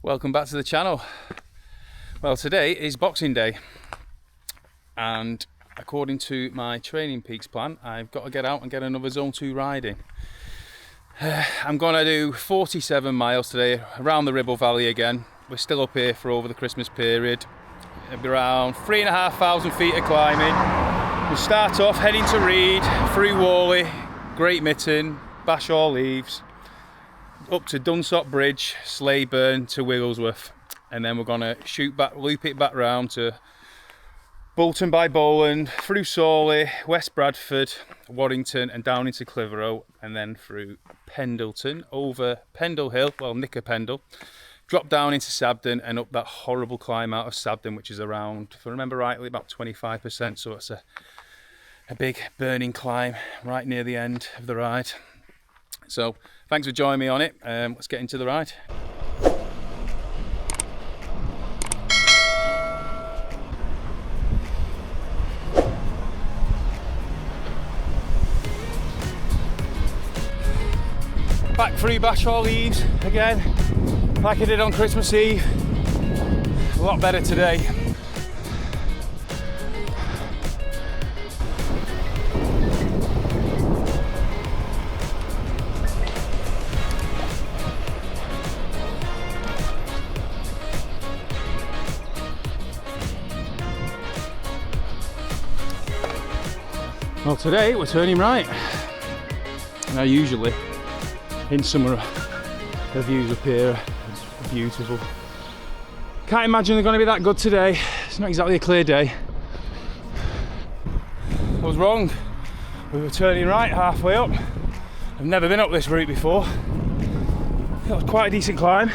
Welcome back to the channel. Well, today is Boxing Day and according to my Training Peaks plan, I've got to get out and get another Zone 2 ride in. I'm going to do 47 miles today around the Ribble Valley again. We're still up here for over the Christmas period. It'll be around 3,500 feet of climbing. We'll start off heading to Reed, through Whalley, Great Mitten, Bashall Leaves, up to Dunsop Bridge, Slaburn to Wigglesworth, and then we're going to shoot back, loop it back round to Bolton by Bowland, through Sawley, West Bradford, Waddington and down into Clitheroe, and then through Pendleton, over Pendle Hill, well, Nick of Pendle, drop down into Sabden and up that horrible climb out of Sabden, which is around, if I remember rightly, about 25%, so it's a big burning climb right near the end of the ride. So thanks for joining me on it. Let's get into the ride. Back through Bashall Leaves again, like I did on Christmas Eve. A lot better today. Well, today we're turning right. Now usually in summer the views up here are beautiful. Can't imagine they're going to be that good today. It's not exactly a clear day. I was wrong. We were turning right halfway up. I've never been up this route before. That was quite a decent climb.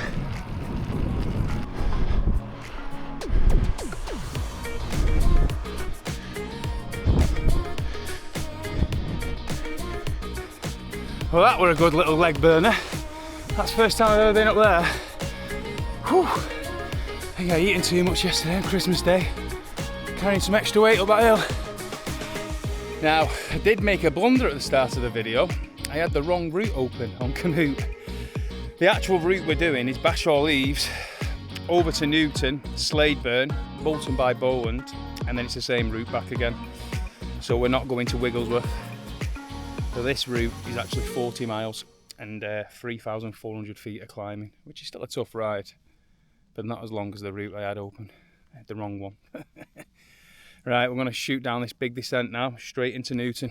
Well, that were a good little leg burner. That's the first time I've ever been up there. Whew. I think I eaten too much yesterday on Christmas Day. Carrying some extra weight up that hill. Now, I did make a blunder at the start of the video. I had the wrong route open on Canute. The actual route we're doing is Bashall Leaves, over to Newton, Sladeburn, Bolton by Bowland, and then it's the same route back again. So we're not going to Wigglesworth. So this route is actually 40 miles and 3,400 feet of climbing, which is still a tough ride, but not as long as the route I had open. I had the wrong one. Right, we're going to shoot down this big descent now, straight into Newton.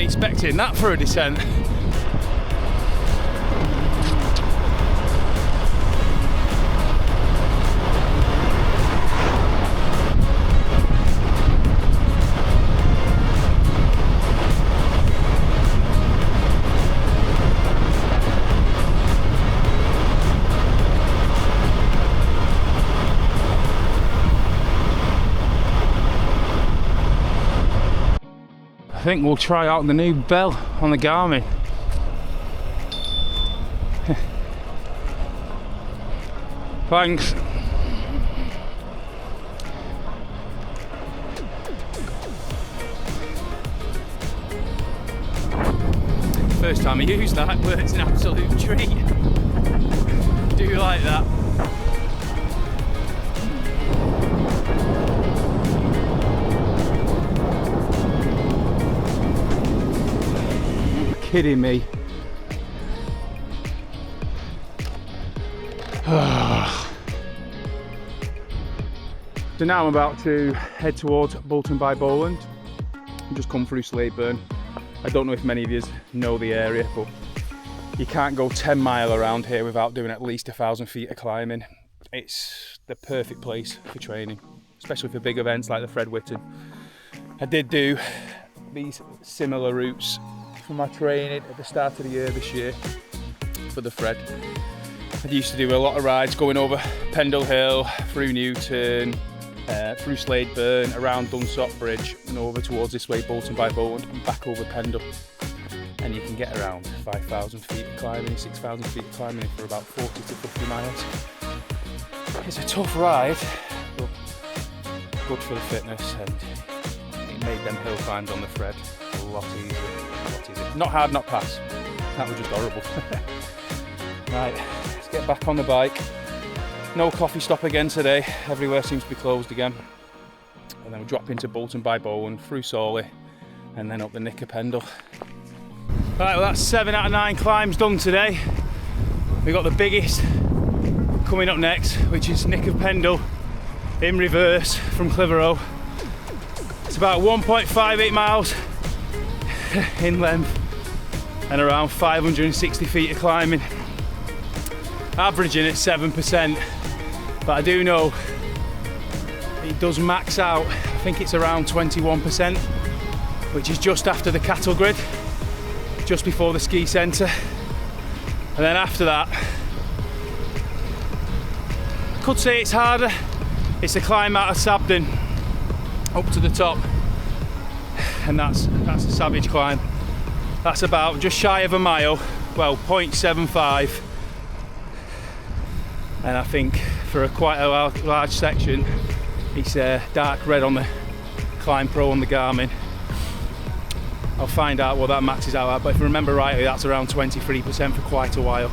Expecting that for a descent. I think we'll try out the new bell on the Garmin. Thanks. First time I used that, but it's an absolute treat. Do like that. Kidding me. So now I'm about to head towards Bolton by Bowland. I've just come through Slaburn. I don't know if many of you know the area, but you can't go 10 mile around here without doing at least 1,000 feet of climbing. It's the perfect place for training, especially for big events like the Fred Whitten. I did do these similar routes for my training at the start of the year this year for the Fred. I used to do a lot of rides going over Pendle Hill, through Newton, through Sladeburn, around Dunsop Bridge and over towards this way, Bolton by Bolton, and back over Pendle. And you can get around 5,000 feet of climbing, 6,000 feet of climbing for about 40 to 50 miles. It's a tough ride, but good for the fitness, and it made them hill climbs on the Fred a lot easier. Not hard, not pass. That was just horrible. Right, let's get back on the bike. No coffee stop again today. Everywhere seems to be closed again. And then we drop into Bolton by Bowen, through Sawley, and then up the Nick of Pendle. Right, well that's 7 out of 9 climbs done today. We've got the biggest coming up next, which is Nick of Pendle in reverse from Clitheroe. It's about 1.58 miles in length and around 560 feet of climbing. Averaging at 7%, but I do know it does max out. I think it's around 21%, which is just after the cattle grid, just before the ski centre. And then after that, I could say it's harder. It's a climb out of Sabden up to the top, and that's a savage climb. That's about just shy of a mile, well, 0.75. And I think for quite a large section, it's dark red on the Climb Pro on the Garmin. I'll find out what that maxes out at, but if I remember rightly, that's around 23% for quite a while.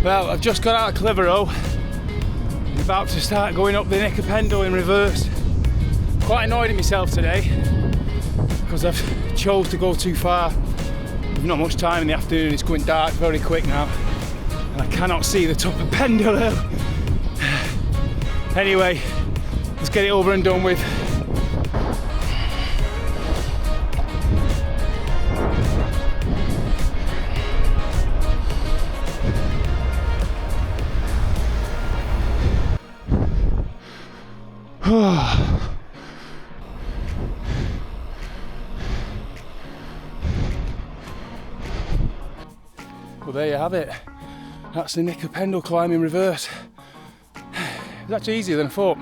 Well, I've just got out of Clitheroe. I'm about to start going up the Nick of Pendle in reverse. Quite annoyed at myself today because I've chose to go too far. There's not much time in the afternoon, it's going dark very quick now, and I cannot see the top of Pendle Hill. Anyway, let's get it over and done with. Well, there you have it. That's the Nick of Pendle climb in reverse. It's actually easier than I thought.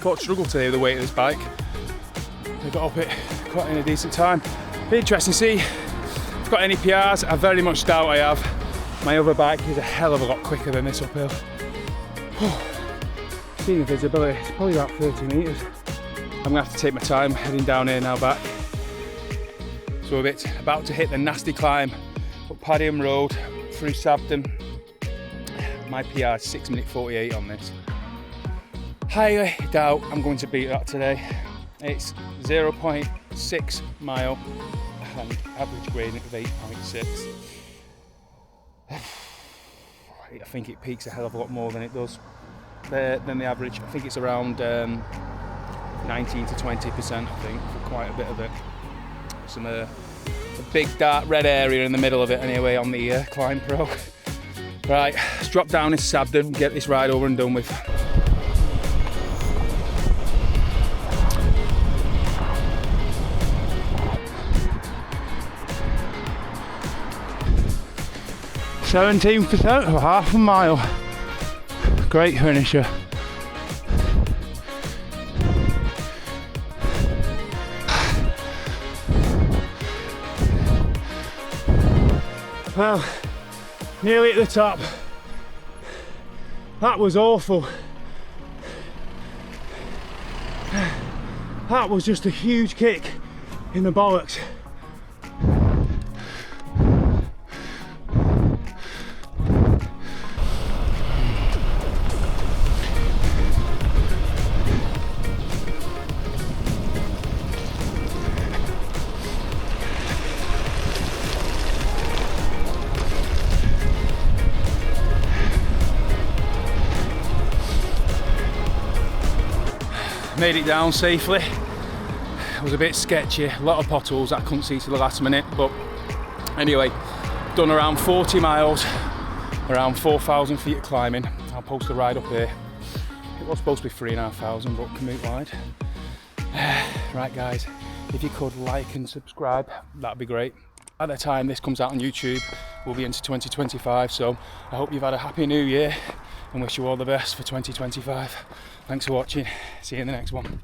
Quite struggled today with the weight of this bike. I got up it quite in a decent time. Be interesting to see if I've got any PRs. I very much doubt I have. My other bike is a hell of a lot quicker than this uphill. Seeing the visibility, it's probably about 30 metres. I'm gonna have to take my time heading down here now back. So it's about to hit the nasty climb up Padiham Road through Sabden. My PR is 6 minute 48 on this. Highly doubt I'm going to beat that today. It's 0.6 mile and average gradient of 8.6. I think it peaks a hell of a lot more than it does than the average. I think it's around 19 to 20%, I think, for quite a bit of it. Some a big dark red area in the middle of it anyway on the Climb Pro. Right, let's drop down into Sabden and get this ride over and done with. %, or half a mile. Great finisher. Well, nearly at the top. That was awful. That was just a huge kick in the bollocks. Made it down safely. It was a bit sketchy, a lot of potholes that I couldn't see to the last minute, but anyway, done around 40 miles around 4,000 feet of climbing. I'll post a ride up here. It was supposed to be 3,500, but commute wide. Right guys, if you could like and subscribe, that'd be great. At the time this comes out on YouTube, we'll be into 2025, so I hope you've had a happy new year and wish you all the best for 2025. Thanks for watching, see you in the next one.